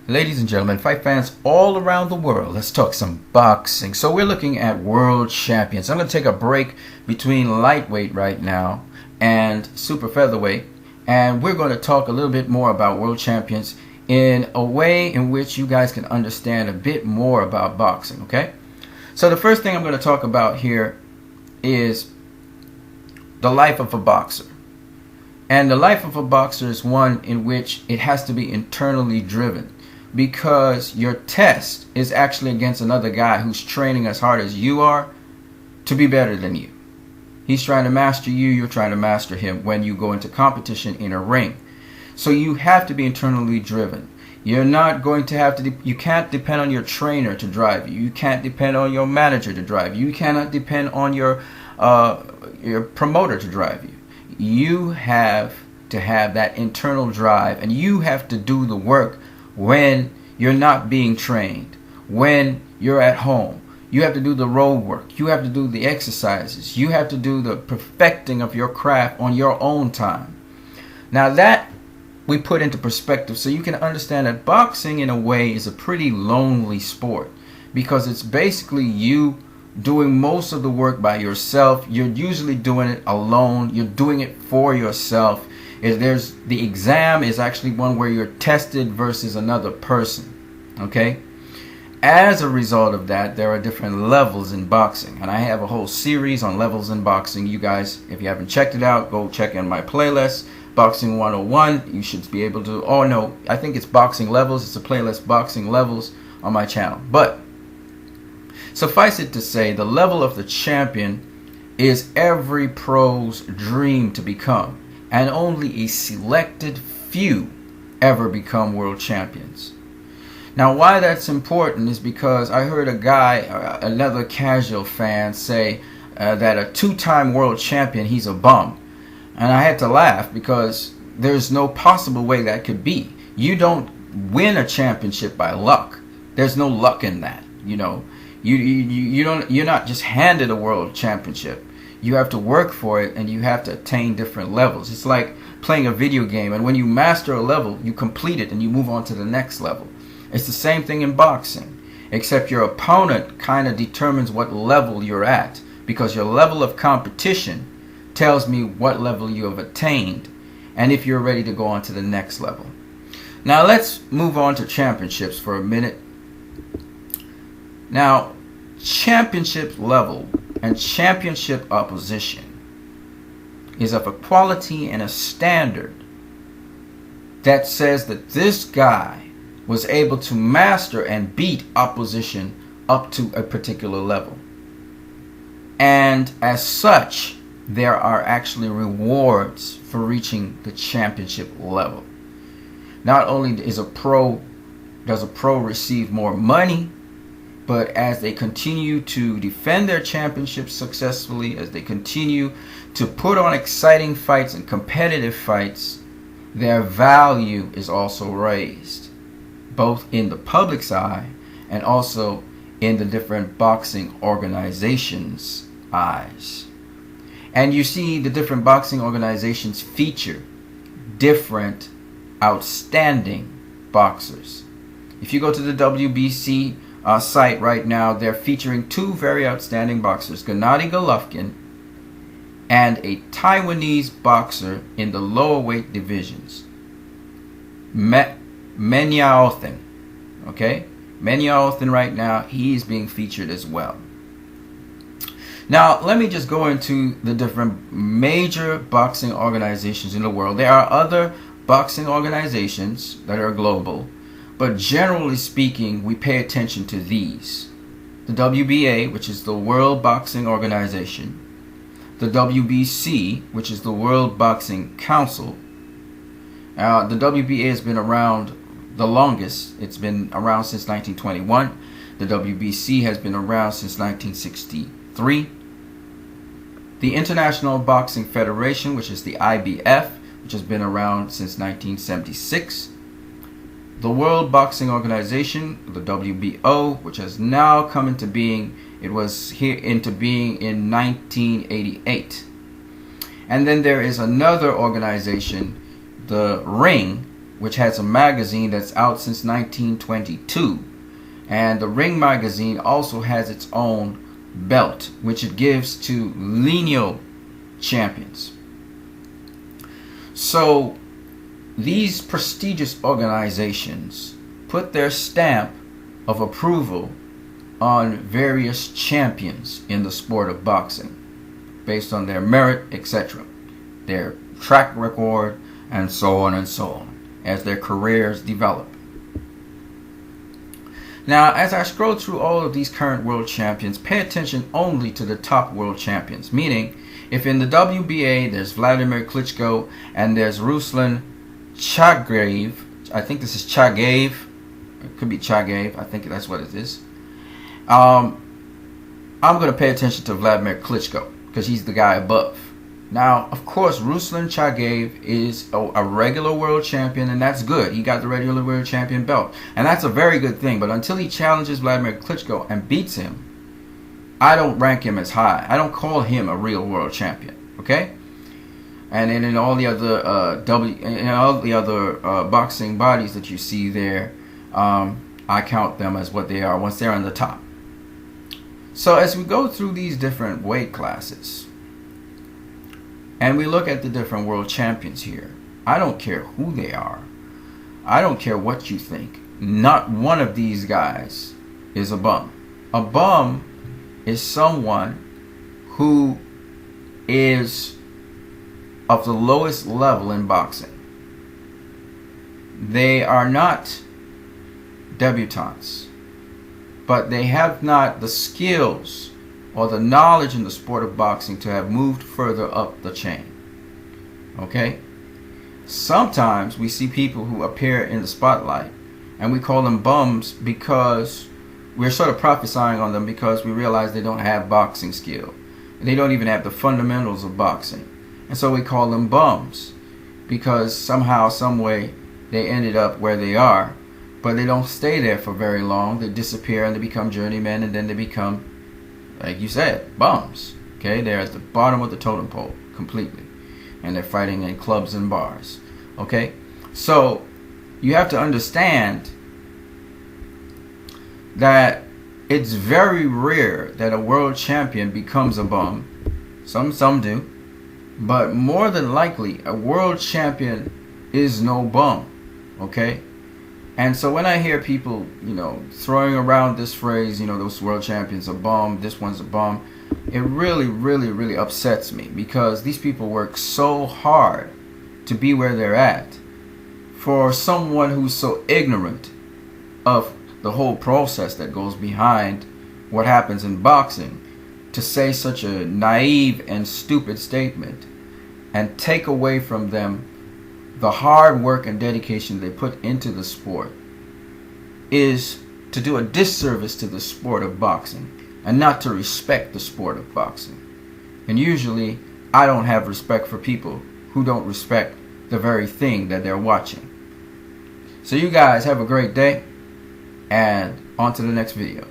Ladies and gentlemen, fight fans all around the world, let's talk some boxing. So we're looking at world champions. I'm going to take a break between lightweight right now and super featherweight, and we're going to talk a little bit more about world champions in a way in which you guys can understand a bit more about boxing, okay? So the first thing I'm going to talk about here is the life of a boxer. And the life of a boxer is one in which it has to be internally driven, because your test is actually against another guy who's training as hard as you are to be better than you. He's trying to master you, you're trying to master him when you go into competition in a ring. So you have to be internally driven. You're not going to have to, you can't depend on your trainer to drive you. You can't depend on your manager to drive you. You cannot depend on your promoter to drive you. You have to have that internal drive, and you have to do the work when you're not being trained, when you're at home. You have to do the road work. You have to do the exercises. You have to do the perfecting of your craft on your own time. Now that we put into perspective so you can understand that boxing in a way is a pretty lonely sport, because it's basically you doing most of the work by yourself. You're usually doing it alone. You're doing it for yourself. The exam is actually one where you're tested versus another person, okay? As a result of that, there are different levels in boxing, and I have a whole series on levels in boxing. You guys, if you haven't checked it out, go check in my playlist, Boxing 101. You should be able to, oh no, I think it's Boxing Levels. It's a playlist, Boxing Levels, on my channel. But suffice it to say, the level of the champion is every pro's dream to become, and only a selected few ever become world champions. Now, why that's important is because I heard a guy, another casual fan, say that a two-time world champion, he's a bum. And I had to laugh, because there's no possible way that could be. You don't win a championship by luck. There's no luck in that, you know. You're not just handed a world championship. You have to work for it, and you have to attain different levels. It's like playing a video game, and when you master a level, you complete it and you move on to the next level. It's the same thing in boxing, except your opponent kind of determines what level you're at, because your level of competition tells me what level you have attained and if you're ready to go on to the next level. Now let's move on to championships for a minute. Now, championship level and championship opposition is of a quality and a standard that says that this guy was able to master and beat opposition up to a particular level. And as such, there are actually rewards for reaching the championship level. Not only does a pro receive more money, but as they continue to defend their championships successfully, as they continue to put on exciting fights and competitive fights, their value is also raised, both in the public's eye and also in the different boxing organizations' eyes. And you see the different boxing organizations feature different outstanding boxers. If you go to the WBC site right now, they're featuring two very outstanding boxers, Gennady Golovkin and a Taiwanese boxer in the lower weight divisions, Menyaothin. Okay? Menyaothin right now, he's being featured as well. Now, let me just go into the different major boxing organizations in the world. There are other boxing organizations that are global, but generally speaking, we pay attention to these. The WBA, which is the World Boxing Organization. The WBC, which is the World Boxing Council. The WBA has been around the longest. It's been around since 1921. The WBC has been around since 1963. The International Boxing Federation, which is the IBF, which has been around since 1976. The World Boxing Organization, the WBO, which has now come into being. It was here into being in 1988. And then there is another organization, the Ring, which has a magazine that's out since 1922. And the Ring magazine also has its own belt, which it gives to lineal champions. So these prestigious organizations put their stamp of approval on various champions in the sport of boxing based on their merit, etc., their track record, and so on and so on as their careers develop. Now, as I scroll through all of these current world champions, pay attention only to the top world champions. Meaning, if in the WBA there's Vladimir Klitschko and there's Ruslan Chagaev, I think this is Chagaev, it could be Chagaev, I think that's what it is. I'm going to pay attention to Vladimir Klitschko because he's the guy above. Now, of course, Ruslan Chagaev is a regular world champion, and that's good. He got the regular world champion belt, and that's a very good thing. But until he challenges Vladimir Klitschko and beats him, I don't rank him as high. I don't call him a real world champion. Okay? And then in all the other boxing bodies that you see there, I count them as what they are once they're on the top. So as we go through these different weight classes, and we look at the different world champions here, I don't care who they are. I don't care what you think. Not one of these guys is a bum. A bum is someone who is of the lowest level in boxing. They are not debutantes, but they have not the skills or the knowledge in the sport of boxing to have moved further up the chain. Okay? Sometimes we see people who appear in the spotlight and we call them bums because we're sort of prophesying on them because we realize they don't have boxing skill. They don't even have the fundamentals of boxing. And so we call them bums because somehow, some way, they ended up where they are, but they don't stay there for very long. They disappear and they become journeymen, and then they become, like you said, bums. Okay, they're at the bottom of the totem pole completely, and they're fighting in clubs and bars. Okay, so you have to understand that it's very rare that a world champion becomes a bum. Some do, but more than likely a world champion is no bum. Okay. And so when I hear people, throwing around this phrase, those world champions are bum, this one's a bum, it really, really, really upsets me because these people work so hard to be where they're at. For someone who's so ignorant of the whole process that goes behind what happens in boxing to say such a naive and stupid statement and take away from them the hard work and dedication they put into the sport is to do a disservice to the sport of boxing and not to respect the sport of boxing. And usually I don't have respect for people who don't respect the very thing that they're watching. So you guys have a great day, and on to the next video.